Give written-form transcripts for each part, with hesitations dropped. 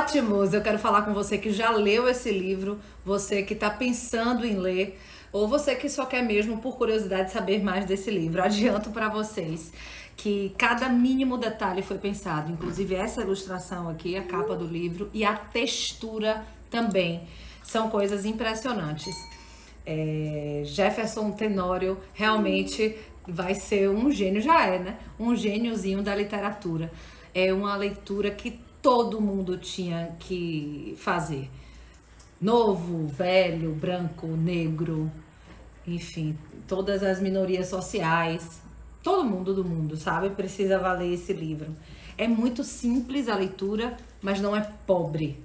ótimos! Eu quero falar com você que já leu esse livro, você que está pensando em ler, ou você que só quer mesmo, por curiosidade, saber mais desse livro. Adianto para vocês que cada mínimo detalhe foi pensado, inclusive essa ilustração aqui, a capa do livro e a textura também. São coisas impressionantes. Jefferson Tenório realmente vai ser um gênio, já é, né? Um gêniozinho da literatura. É uma leitura que todo mundo tinha que fazer. Novo, velho, branco, negro, enfim, todas as minorias sociais, todo mundo do mundo, sabe? Precisa valer esse livro. É muito simples a leitura, mas não é pobre.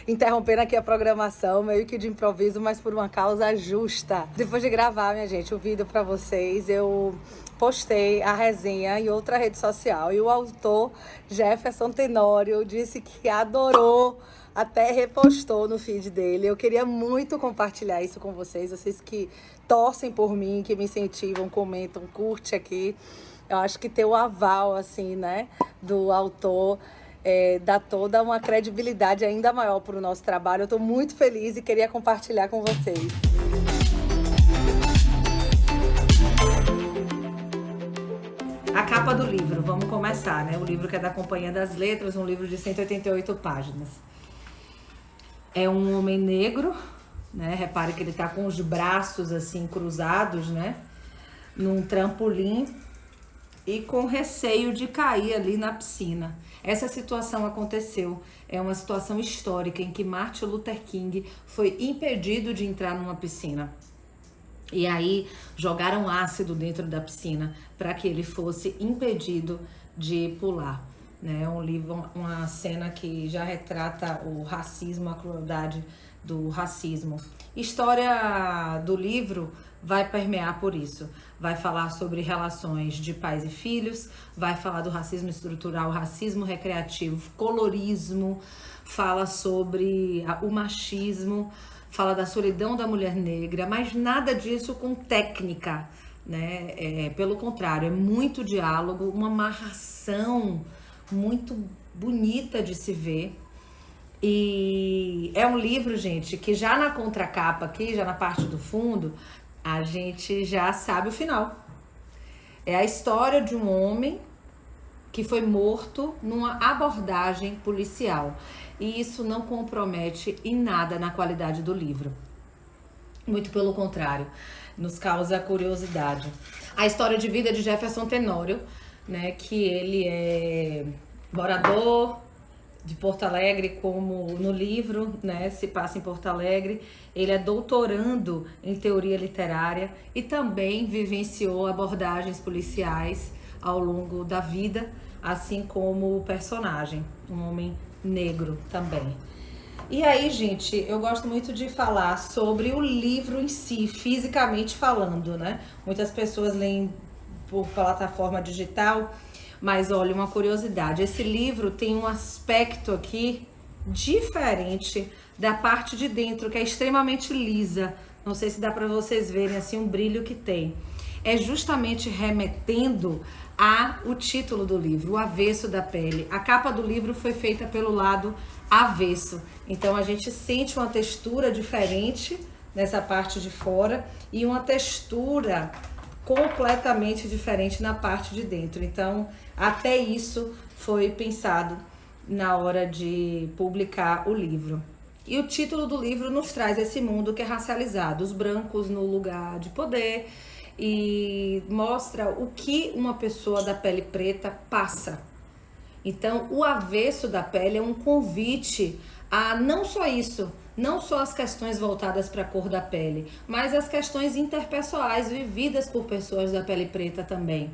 Interrompendo aqui a programação, meio que de improviso, mas por uma causa justa. Depois de gravar, minha gente, o vídeo pra vocês, eu postei a resenha em outra rede social e o autor Jefferson Tenório disse que adorou, até repostou no feed dele. Eu queria muito compartilhar isso com vocês que torcem por mim, que me incentivam, comentam, curte aqui. Eu acho que ter o aval, assim, né, do autor dá toda uma credibilidade ainda maior para o nosso trabalho. Eu estou muito feliz e queria compartilhar com vocês. A capa do livro, vamos começar, né? O livro que é da Companhia das Letras, um livro de 188 páginas. É um homem negro, né? Repare que ele tá com os braços assim cruzados, né? Num trampolim e com receio de cair ali na piscina. Essa situação aconteceu. É uma situação histórica em que Martin Luther King foi impedido de entrar numa piscina. E aí jogaram ácido dentro da piscina para que ele fosse impedido de pular. É um livro, uma cena que já retrata o racismo, a crueldade do racismo. História do livro vai permear por isso. Vai falar sobre relações de pais e filhos, vai falar do racismo estrutural, racismo recreativo, colorismo, fala sobre o machismo, fala da solidão da mulher negra, mas nada disso com técnica, né? Pelo contrário, é muito diálogo, uma amarração muito bonita de se ver. E é um livro, gente, que já na contracapa aqui, já na parte do fundo, a gente já sabe o final. É a história de um homem que foi morto numa abordagem policial. E isso não compromete em nada na qualidade do livro. Muito pelo contrário, nos causa curiosidade. A história de vida de Jefferson Tenório, né, que ele é morador de Porto Alegre, como no livro, né, se passa em Porto Alegre. Ele é doutorando em teoria literária e também vivenciou abordagens policiais ao longo da vida, assim como o personagem, um homem negro também. E aí, gente, eu gosto muito de falar sobre o livro em si, fisicamente falando, né? Muitas pessoas leem por plataforma digital, mas olha, uma curiosidade, esse livro tem um aspecto aqui diferente da parte de dentro, que é extremamente lisa. Não sei se dá para vocês verem assim um brilho que tem. É justamente remetendo ao título do livro, O Avesso da Pele. A capa do livro foi feita pelo lado avesso. Então a gente sente uma textura diferente nessa parte de fora e uma textura completamente diferente na parte de dentro. Então, até isso foi pensado na hora de publicar o livro. E o título do livro nos traz esse mundo que é racializado, os brancos no lugar de poder, e mostra o que uma pessoa da pele preta passa. Então, o avesso da pele é um convite a não só isso, não só as questões voltadas para a cor da pele, mas as questões interpessoais vividas por pessoas da pele preta também.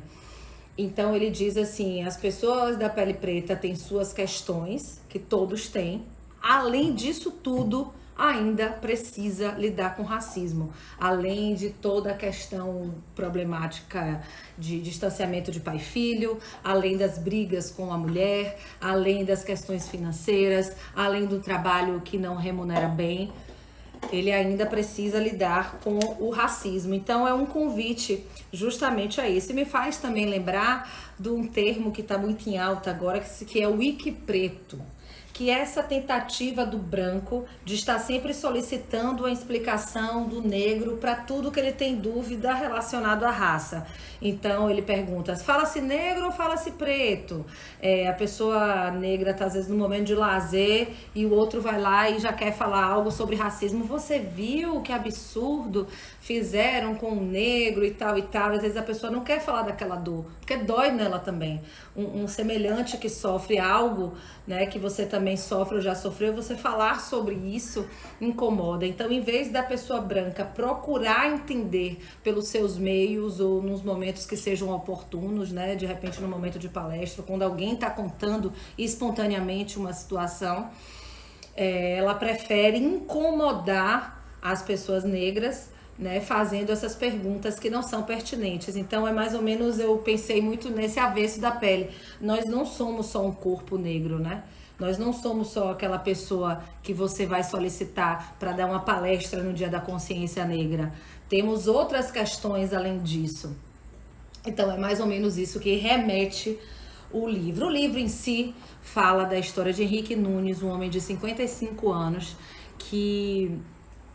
Então ele diz assim, as pessoas da pele preta têm suas questões, que todos têm. Além disso tudo, ainda precisa lidar com racismo, além de toda a questão problemática de distanciamento de pai e filho, além das brigas com a mulher, além das questões financeiras, além do trabalho que não remunera bem, ele ainda precisa lidar com o racismo. Então é um convite justamente a isso. E me faz também lembrar de um termo que está muito em alta agora, que é o Wiki Preto, que essa tentativa do branco de estar sempre solicitando a explicação do negro para tudo que ele tem dúvida relacionado à raça. Então ele pergunta, fala-se negro ou fala-se preto? A pessoa negra está às vezes no momento de lazer e o outro vai lá e já quer falar algo sobre racismo. Você viu que absurdo fizeram com o negro e tal e tal? Às vezes a pessoa não quer falar daquela dor, porque dói nela também. Um semelhante que sofre algo, né, que você também sofre ou já sofreu, você falar sobre isso incomoda. Então, em vez da pessoa branca procurar entender pelos seus meios ou nos momentos que sejam oportunos, né, de repente no momento de palestra, quando alguém está contando espontaneamente uma situação, ela prefere incomodar as pessoas negras, né, fazendo essas perguntas que não são pertinentes. Então é mais ou menos, eu pensei muito nesse avesso da pele. Nós não somos só um corpo negro, né? Nós não somos só aquela pessoa que você vai solicitar para dar uma palestra no Dia da Consciência Negra. Temos outras questões além disso. Então é mais ou menos isso que remete o livro. O livro em si fala da história de Henrique Nunes, um homem de 55 anos que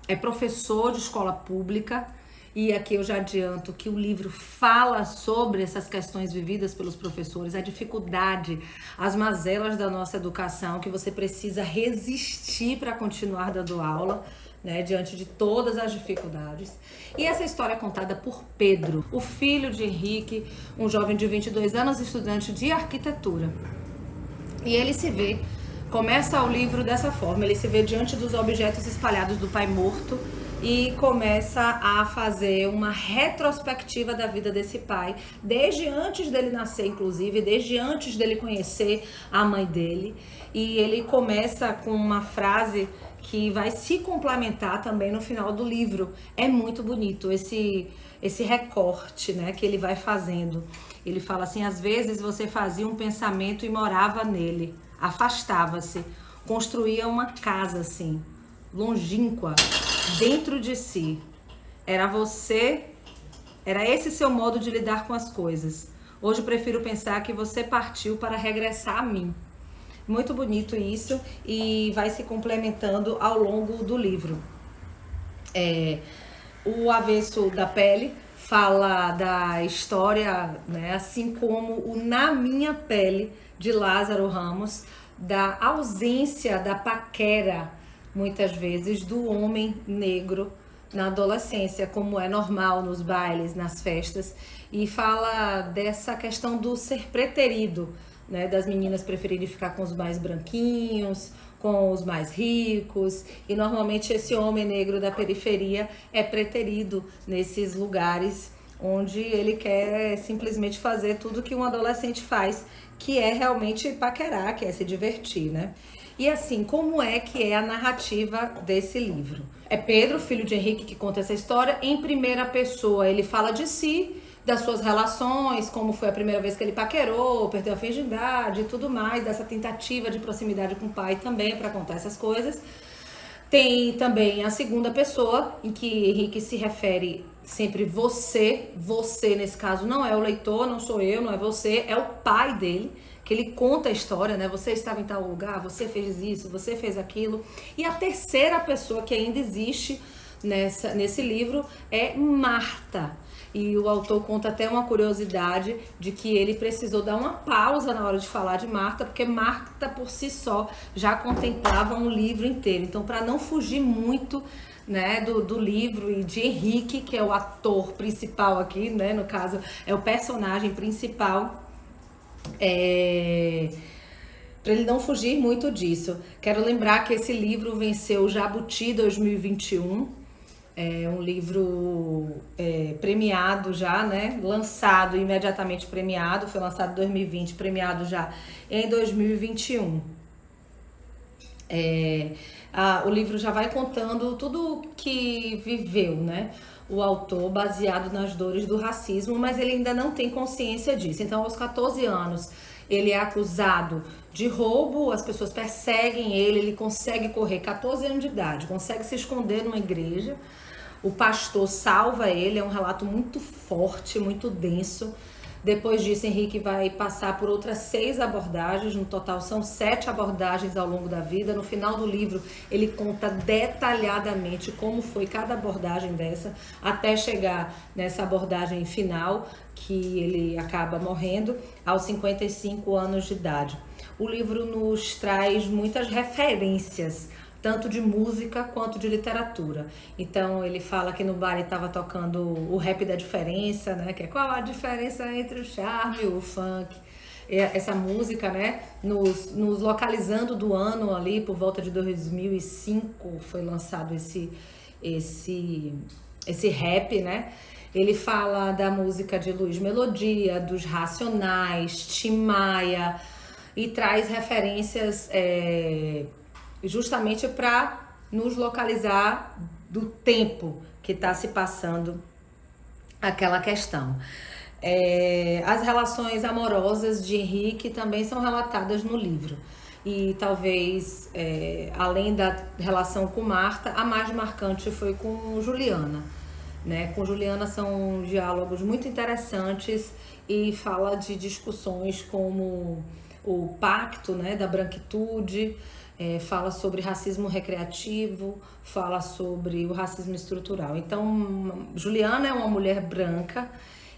é professor de escola pública, e aqui eu já adianto que o livro fala sobre essas questões vividas pelos professores, a dificuldade, as mazelas da nossa educação, que você precisa resistir para continuar dando aula, né, diante de todas as dificuldades. E essa história é contada por Pedro, o filho de Henrique, um jovem de 22 anos, estudante de arquitetura. E ele se vê, começa o livro dessa forma, ele se vê diante dos objetos espalhados do pai morto e começa a fazer uma retrospectiva da vida desse pai, desde antes dele nascer, inclusive, desde antes dele conhecer a mãe dele. E ele começa com uma frase que vai se complementar também no final do livro. É muito bonito esse recorte, né, que ele vai fazendo. Ele fala assim, às vezes você fazia um pensamento e morava nele, afastava-se, construía uma casa assim, longínqua, dentro de si. Era esse seu modo de lidar com as coisas. Hoje prefiro pensar que você partiu para regressar a mim. Muito bonito isso e vai se complementando ao longo do livro. O avesso da pele fala da história, né, assim como o Na Minha Pele, de Lázaro Ramos, da ausência da paquera, muitas vezes, do homem negro na adolescência, como é normal nos bailes, nas festas, e fala dessa questão do ser preterido, né, das meninas preferirem ficar com os mais branquinhos, com os mais ricos, e normalmente esse homem negro da periferia é preterido nesses lugares onde ele quer simplesmente fazer tudo que um adolescente faz, que é realmente paquerar, que é se divertir, né? E assim, como é que é a narrativa desse livro? É Pedro, filho de Henrique, que conta essa história em primeira pessoa. Ele fala de si, das suas relações, como foi a primeira vez que ele paquerou, perdeu a virgindade e tudo mais, dessa tentativa de proximidade com o pai também para contar essas coisas. Tem também a segunda pessoa, em que Henrique se refere sempre você nesse caso não é o leitor, não sou eu, não é você, é o pai dele, que ele conta a história, né? Você estava em tal lugar, você fez isso, você fez aquilo. E a terceira pessoa que ainda existe nesse livro é Marta. E o autor conta até uma curiosidade de que ele precisou dar uma pausa na hora de falar de Marta, porque Marta por si só já contemplava um livro inteiro. Então, para não fugir muito, né, do livro e de Henrique, que é o ator principal aqui, né, no caso é o personagem principal, para ele não fugir muito disso. Quero lembrar que esse livro venceu o Jabuti 2021. É um livro premiado já, né? Lançado imediatamente premiado, foi lançado em 2020, premiado já em 2021. O livro já vai contando tudo que viveu, né, o autor, baseado nas dores do racismo, mas ele ainda não tem consciência disso. Então, aos 14 anos, ele é acusado de roubo, as pessoas perseguem ele consegue correr, 14 anos de idade, consegue se esconder numa igreja. O pastor salva ele, é um relato muito forte, muito denso, Depois disso, Henrique vai passar por outras 6 abordagens, no total são 7 abordagens ao longo da vida. No final do livro, ele conta detalhadamente como foi cada abordagem dessa, até chegar nessa abordagem final, que ele acaba morrendo aos 55 anos de idade. O livro nos traz muitas referências, tanto de música quanto de literatura. Então ele fala que no bar ele estava tocando o rap da diferença, né? Que é qual a diferença entre o charme e o funk. Essa música, né? Nos localizando do ano ali, por volta de 2005, foi lançado esse rap, né? Ele fala da música de Luiz Melodia, dos Racionais, Tim Maia, e traz referências justamente para nos localizar do tempo que está se passando aquela questão. As relações amorosas de Henrique também são relatadas no livro. E talvez, além da relação com Marta, a mais marcante foi com Juliana. Né? Com Juliana são diálogos muito interessantes e fala de discussões como o pacto, né, da branquitude, fala sobre racismo recreativo, fala sobre o racismo estrutural. Então, Juliana é uma mulher branca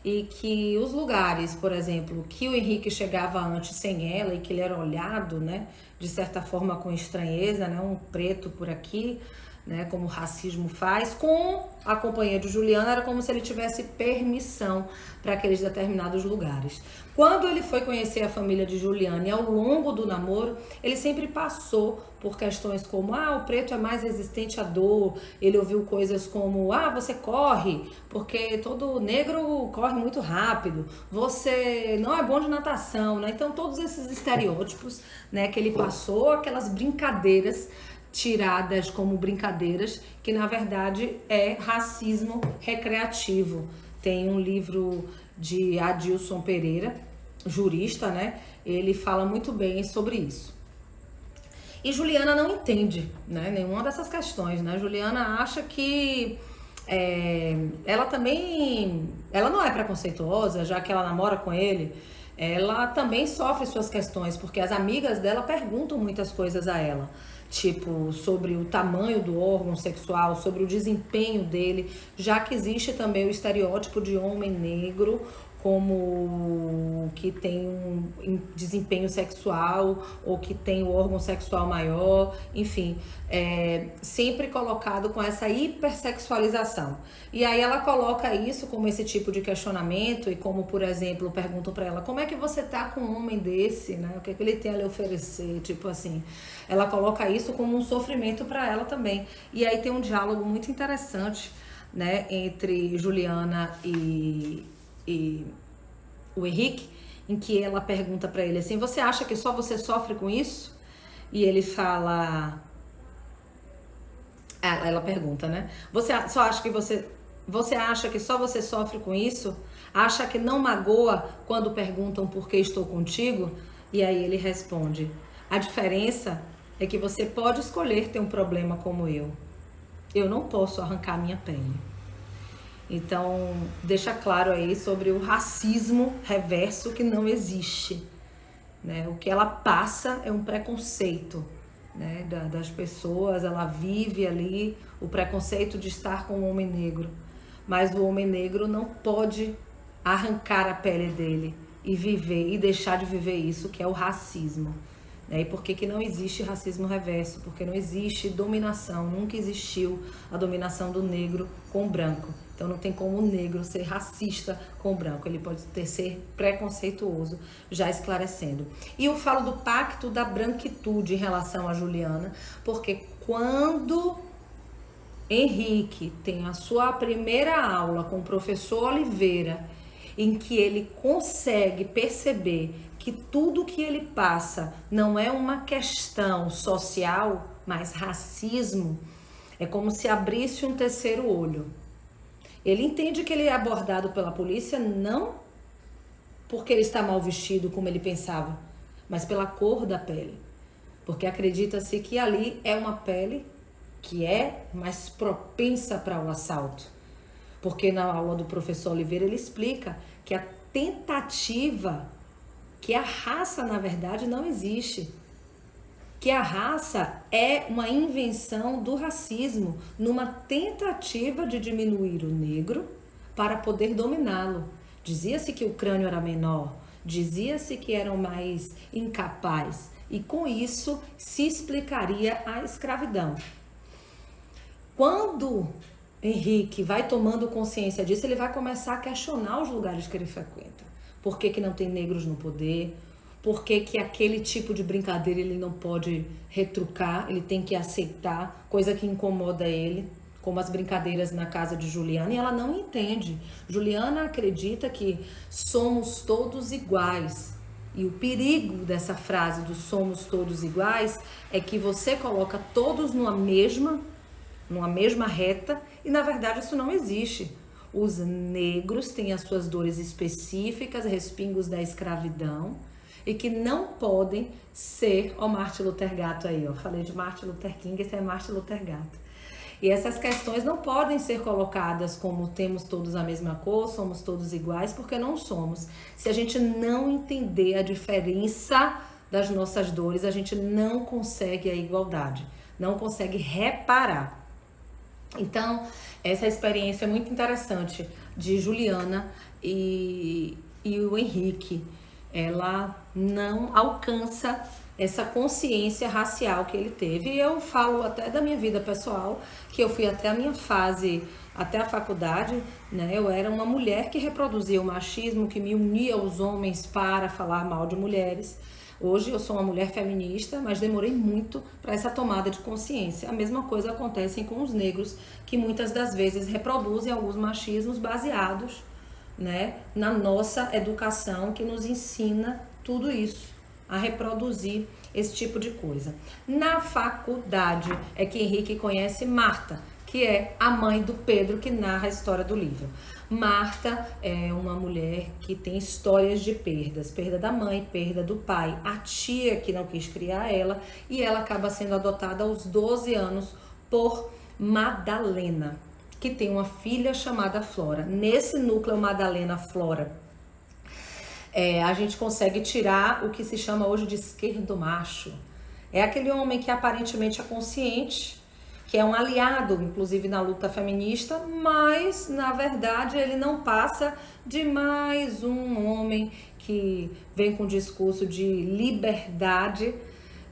e que os lugares, por exemplo, que o Henrique chegava antes sem ela e que ele era olhado, né, de certa forma com estranheza, né, um preto por aqui, né, como o racismo faz, com a companhia de Juliana era como se ele tivesse permissão para aqueles determinados lugares. Quando ele foi conhecer a família de Juliana e ao longo do namoro, ele sempre passou por questões como, o preto é mais resistente à dor. Ele ouviu coisas como, você corre, porque todo negro corre muito rápido, você não é bom de natação, né? Então todos esses estereótipos, né, que ele passou, aquelas brincadeiras tiradas como brincadeiras, que na verdade é racismo recreativo. Tem um livro de Adilson Pereira, jurista, né? Ele fala muito bem sobre isso. E Juliana não entende, né, nenhuma dessas questões, né? Juliana acha que ela não é preconceituosa, já que ela namora com ele. Ela também sofre suas questões, porque as amigas dela perguntam muitas coisas a ela, tipo sobre o tamanho do órgão sexual, sobre o desempenho dele, já que existe também o estereótipo de homem negro como que tem um desempenho sexual ou que tem o órgão sexual maior, enfim, sempre colocado com essa hipersexualização. E aí ela coloca isso como esse tipo de questionamento e como, por exemplo, perguntam para ela, como é que você tá com um homem desse, né? O que é que ele tem a lhe oferecer? Tipo assim, ela coloca isso como um sofrimento para ela também. E aí tem um diálogo muito interessante, né, entre Juliana e o Henrique, em que ela pergunta para ele assim, você acha que só você sofre com isso? E ele fala, ela pergunta, né, você acha que só você sofre com isso? Acha que não magoa quando perguntam por que estou contigo? E aí ele responde, a diferença é que você pode escolher ter um problema como eu não posso arrancar minha pele. Então, deixa claro aí sobre o racismo reverso que não existe, né? O que ela passa é um preconceito, né, das pessoas, ela vive ali o preconceito de estar com um homem negro, mas o homem negro não pode arrancar a pele dele e viver e deixar de viver isso, que é o racismo. E por que não existe racismo reverso? Porque não existe dominação, nunca existiu a dominação do negro com o branco. Então não tem como o negro ser racista com o branco, ele pode ser preconceituoso, já esclarecendo. E eu falo do pacto da branquitude em relação a Juliana, porque quando Henrique tem a sua primeira aula com o professor Oliveira, em que ele consegue perceber que tudo que ele passa não é uma questão social, mas racismo, é como se abrisse um terceiro olho. Ele entende que ele é abordado pela polícia não porque ele está mal vestido como ele pensava, mas pela cor da pele. Porque acredita-se que ali é uma pele que é mais propensa para o assalto. Porque na aula do professor Oliveira ele explica que tentativa, que a raça, na verdade, não existe. Que a raça é uma invenção do racismo, numa tentativa de diminuir o negro para poder dominá-lo. Dizia-se que o crânio era menor, dizia-se que eram mais incapazes, e com isso se explicaria a escravidão. Quando Henrique vai tomando consciência disso, ele vai começar a questionar os lugares que ele frequenta. Por que não tem negros no poder? Por que aquele tipo de brincadeira ele não pode retrucar, ele tem que aceitar, coisa que incomoda ele, como as brincadeiras na casa de Juliana, e ela não entende. Juliana acredita que somos todos iguais. E o perigo dessa frase do somos todos iguais é que você coloca todos numa mesma reta, e na verdade isso não existe. Os negros têm as suas dores específicas, respingos da escravidão, e que não podem ser, ó, Martin Luther Gato aí, ó, falei de Martin Luther King, esse é Martin Luther Gato. E essas questões não podem ser colocadas como temos todos a mesma cor, somos todos iguais, porque não somos. Se a gente não entender a diferença das nossas dores, a gente não consegue a igualdade, não consegue reparar. Então, essa experiência é muito interessante de Juliana e o Henrique. Ela não alcança essa consciência racial que ele teve. E eu falo até da minha vida pessoal, que eu fui até a minha fase, até a faculdade, né? Eu era uma mulher que reproduzia o machismo, que me unia aos homens para falar mal de mulheres. Hoje eu sou uma mulher feminista, mas demorei muito para essa tomada de consciência. A mesma coisa acontece com os negros, que muitas das vezes reproduzem alguns machismos baseados, né, na nossa educação, que nos ensina tudo isso, a reproduzir esse tipo de coisa. Na faculdade é que Henrique conhece Marta, que é a mãe do Pedro, que narra a história do livro. Marta é uma mulher que tem histórias de perdas, perda da mãe, perda do pai, a tia que não quis criar ela, e ela acaba sendo adotada aos 12 anos por Madalena, que tem uma filha chamada Flora. Nesse núcleo Madalena-Flora, a gente consegue tirar o que se chama hoje de esquerdomacho. É aquele homem que aparentemente é consciente, que é um aliado, inclusive, na luta feminista, mas, na verdade, ele não passa de mais um homem que vem com discurso de liberdade,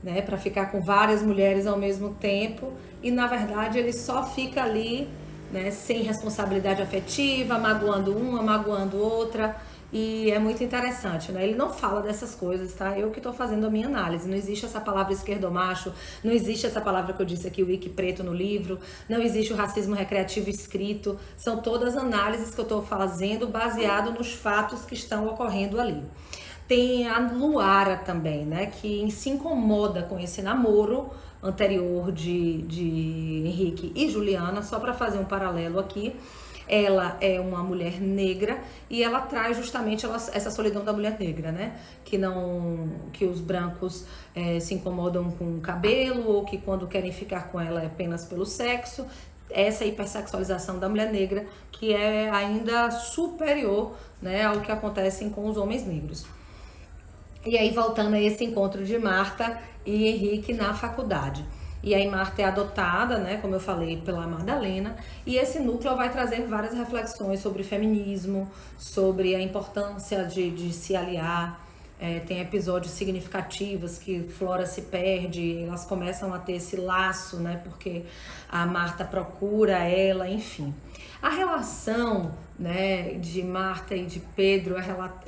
né, para ficar com várias mulheres ao mesmo tempo, e, na verdade, ele só fica ali, né, sem responsabilidade afetiva, magoando uma, magoando outra, e é muito interessante, né? Ele não fala dessas coisas, tá? Eu que tô fazendo a minha análise. Não existe essa palavra esquerdomacho, não existe essa palavra que eu disse aqui, o wiki preto no livro, não existe o racismo recreativo escrito, são todas análises que eu tô fazendo baseado nos fatos que estão ocorrendo ali. Tem a Luara também, né, que se incomoda com esse namoro anterior de Henrique e Juliana, só para fazer um paralelo aqui. Ela é uma mulher negra e ela traz justamente essa solidão da mulher negra, né? Que os brancos se incomodam com o cabelo, ou que quando querem ficar com ela é apenas pelo sexo. Essa hipersexualização da mulher negra, que é ainda superior, né, ao que acontece com os homens negros. E aí, voltando a esse encontro de Marta e Henrique na faculdade. E aí Marta é adotada, né, como eu falei, pela Madalena, e esse núcleo vai trazer várias reflexões sobre feminismo, sobre a importância de se aliar. Tem episódios significativos que Flora se perde, elas começam a ter esse laço, né, porque a Marta procura ela, enfim. A relação, né, de Marta e de Pedro,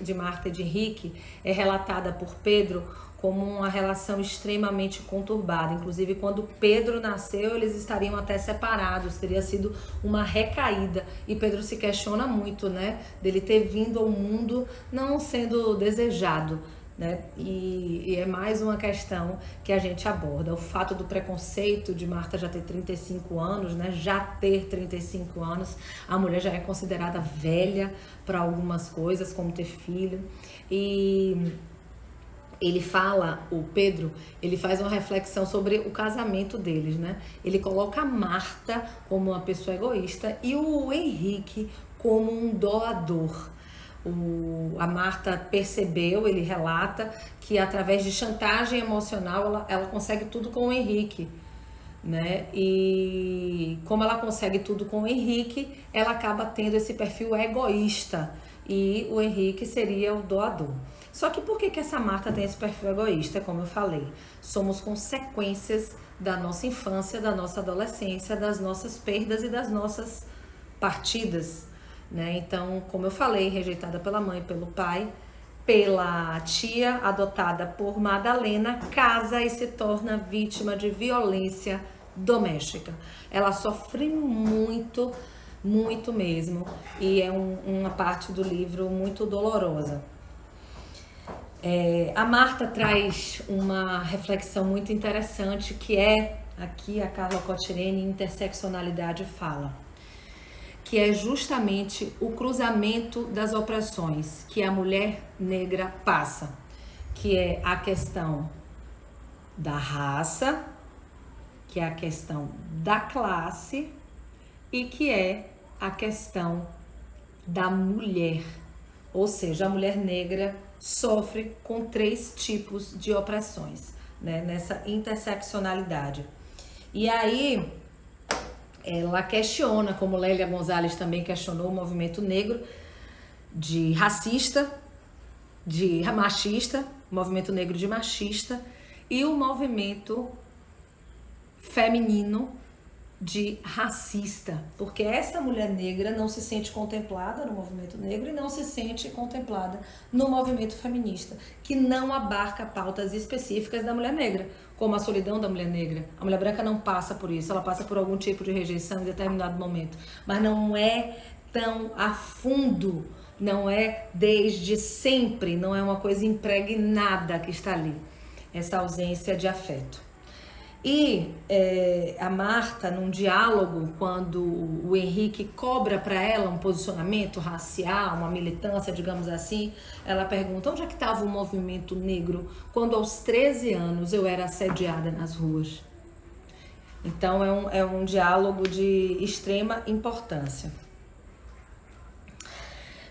de Marta e de Henrique, é relatada por Pedro como uma relação extremamente conturbada. Inclusive, quando Pedro nasceu, eles estariam até separados, teria sido uma recaída. E Pedro se questiona muito, né, dele ter vindo ao mundo não sendo desejado, né? E é mais uma questão que a gente aborda. O fato do preconceito de Marta já ter 35 anos, né? Já ter 35 anos, a mulher já é considerada velha para algumas coisas, como ter filho. E ele fala, o Pedro, ele faz uma reflexão sobre o casamento deles, né? Ele coloca a Marta como uma pessoa egoísta e o Henrique como um doador. A Marta percebeu, ele relata, que através de chantagem emocional ela consegue tudo com o Henrique, né? E como ela consegue tudo com o Henrique, ela acaba tendo esse perfil egoísta e o Henrique seria o doador. Só que por que essa Marta tem esse perfil egoísta? Como eu falei, somos consequências da nossa infância, da nossa adolescência, das nossas perdas e das nossas partidas, né? Então, como eu falei, rejeitada pela mãe, pelo pai, pela tia, adotada por Madalena, casa e se torna vítima de violência doméstica. Ela sofre muito, muito mesmo, e é uma parte do livro muito dolorosa. A Marta traz uma reflexão muito interessante, que é, aqui a Carla Cotirene, interseccionalidade, fala, que é justamente o cruzamento das opressões que a mulher negra passa, que é a questão da raça, que é a questão da classe e que é a questão da mulher. Ou seja, a mulher negra sofre com 3 tipos de opressões, né, nessa interseccionalidade. E aí ela questiona, como Lélia Gonzalez também questionou, o movimento negro de racista, de machista, o movimento negro de machista e o movimento feminino de racista, porque essa mulher negra não se sente contemplada no movimento negro e não se sente contemplada no movimento feminista, que não abarca pautas específicas da mulher negra, como a solidão da mulher negra. A mulher branca não passa por isso, ela passa por algum tipo de rejeição em determinado momento, mas não é tão a fundo, não é desde sempre, não é uma coisa impregnada que está ali, essa ausência de afeto. E a Marta, num diálogo, quando o Henrique cobra para ela um posicionamento racial, uma militância, digamos assim, ela pergunta: onde é que estava o movimento negro quando aos 13 anos eu era assediada nas ruas? Então é um diálogo de extrema importância.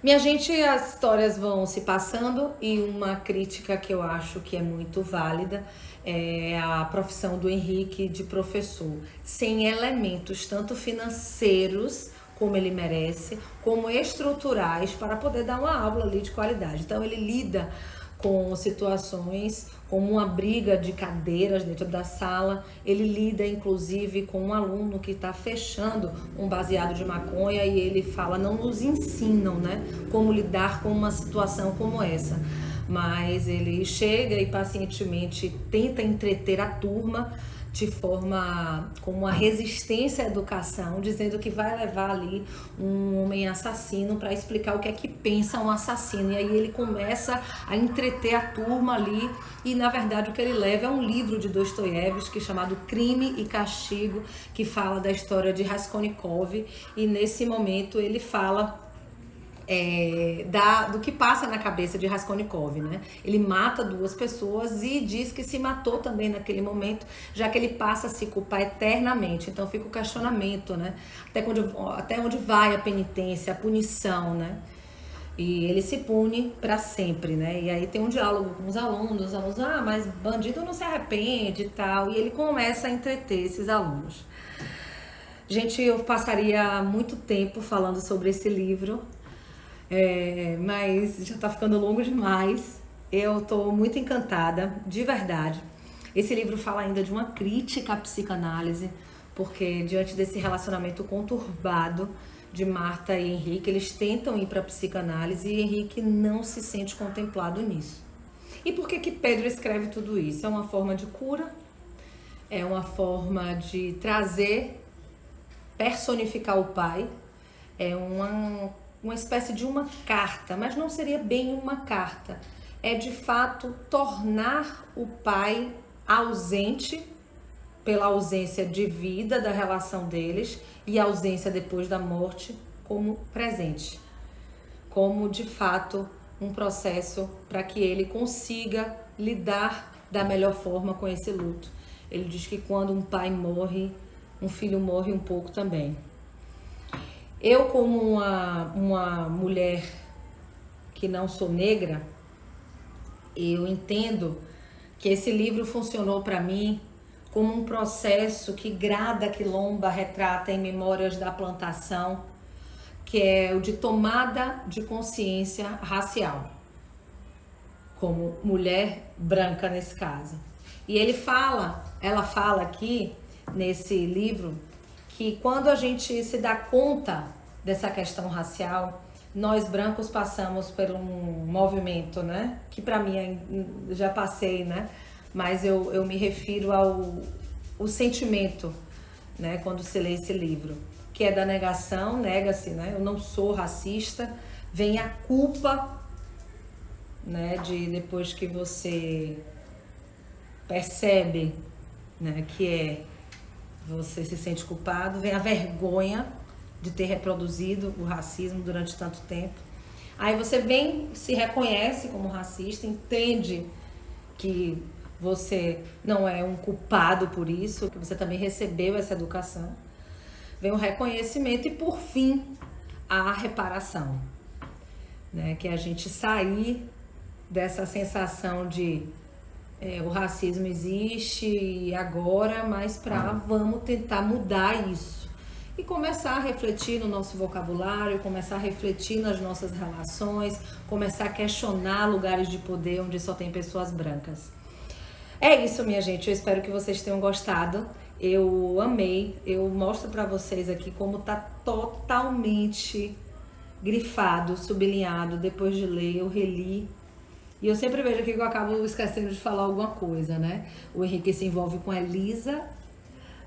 Minha gente, as histórias vão se passando e uma crítica que eu acho que é muito válida é a profissão do Henrique de professor, sem elementos tanto financeiros, como ele merece, como estruturais para poder dar uma aula ali de qualidade. Então ele lida com situações como uma briga de cadeiras dentro da sala, ele lida inclusive com um aluno que está fechando um baseado de maconha e ele fala: não nos ensinam, né, como lidar com uma situação como essa. Mas ele chega e pacientemente tenta entreter a turma de forma com uma resistência à educação, dizendo que vai levar ali um homem assassino para explicar o que é que pensa um assassino. E aí ele começa a entreter a turma ali e, na verdade, o que ele leva é um livro de Dostoiévski chamado Crime e Castigo, que fala da história de Raskolnikov, e nesse momento ele fala do que passa na cabeça de Raskolnikov, né? Ele mata 2 pessoas e diz que se matou também naquele momento, já que ele passa a se culpar eternamente. Então fica o questionamento, né? Até onde vai a penitência, a punição, né? E ele se pune para sempre, né? E aí tem um diálogo com os alunos, mas bandido não se arrepende e tal, e ele começa a entreter esses alunos. Gente, eu passaria muito tempo falando sobre esse livro, mas já tá ficando longo demais. Eu tô muito encantada, de verdade. Esse livro fala ainda de uma crítica à psicanálise, porque diante desse relacionamento conturbado de Marta e Henrique, eles tentam ir para a psicanálise e Henrique não se sente contemplado nisso. E por que Pedro escreve tudo isso? É uma forma de cura, é uma forma de personificar o pai, é uma espécie de uma carta, mas não seria bem uma carta. É de fato tornar o pai ausente pela ausência de vida da relação deles e a ausência depois da morte como presente, como de fato um processo para que ele consiga lidar da melhor forma com esse luto. Ele diz que quando um pai morre, um filho morre um pouco também. Eu, como uma mulher que não sou negra, eu entendo que esse livro funcionou para mim como um processo que Grada Quilomba retrata em Memórias da Plantação, que é o de tomada de consciência racial, como mulher branca nesse caso. E ela fala aqui nesse livro que quando a gente se dá conta dessa questão racial, nós brancos passamos por um movimento, né? Que para mim já passei, né? Mas eu me refiro ao sentimento, né? Quando se lê esse livro, que é da negação, nega-se, né? Eu não sou racista, vem a culpa, né? De depois que você percebe, né? Que você se sente culpado, vem a vergonha de ter reproduzido o racismo durante tanto tempo. Aí você se reconhece como racista, entende que você não é um culpado por isso, que você também recebeu essa educação. Vem o reconhecimento e, por fim, a reparação, né? Que é a gente sair dessa sensação de o racismo existe agora, mas vamos tentar mudar isso. E começar a refletir no nosso vocabulário, começar a refletir nas nossas relações, começar a questionar lugares de poder onde só tem pessoas brancas. É isso, minha gente. Eu espero que vocês tenham gostado. Eu amei. Eu mostro pra vocês aqui como tá totalmente grifado, sublinhado. Depois de ler, eu reli. E eu sempre vejo aqui que eu acabo esquecendo de falar alguma coisa, né? O Henrique se envolve com a Elisa,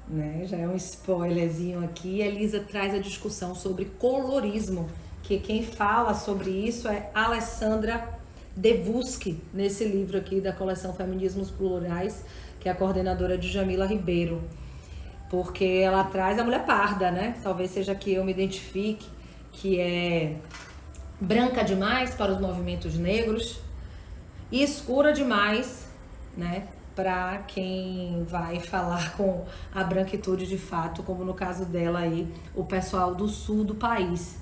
né? Já é um spoilerzinho aqui. A Elisa traz a discussão sobre colorismo, que quem fala sobre isso é Alessandra Devuski, nesse livro aqui da coleção Feminismos Plurais, que é a coordenadora de Jamila Ribeiro, porque ela traz a mulher parda, né? Talvez seja que eu me identifique, que é branca demais para os movimentos negros e escura demais, né, para quem vai falar com a branquitude de fato, como no caso dela aí, o pessoal do sul do país.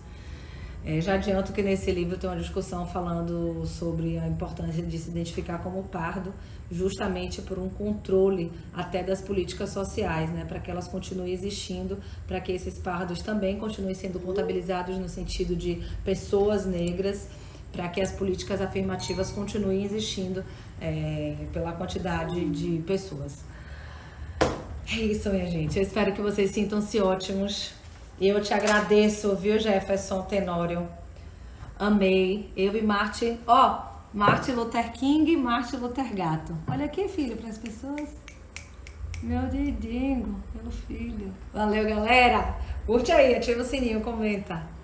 Já adianto que nesse livro tem uma discussão falando sobre a importância de se identificar como pardo, justamente por um controle até das políticas sociais, né, para que elas continuem existindo, para que esses pardos também continuem sendo contabilizados no sentido de pessoas negras, para que as políticas afirmativas continuem existindo pela quantidade de pessoas. É isso, minha gente. Eu espero que vocês sintam-se ótimos. Eu te agradeço, viu, Jefferson Tenório? Amei. Eu e Martin. Martin Luther King e Martin Luther Gato. Olha aqui, filho, para as pessoas. Meu dedinho, meu filho. Valeu, galera. Curte aí, ativa o sininho, comenta.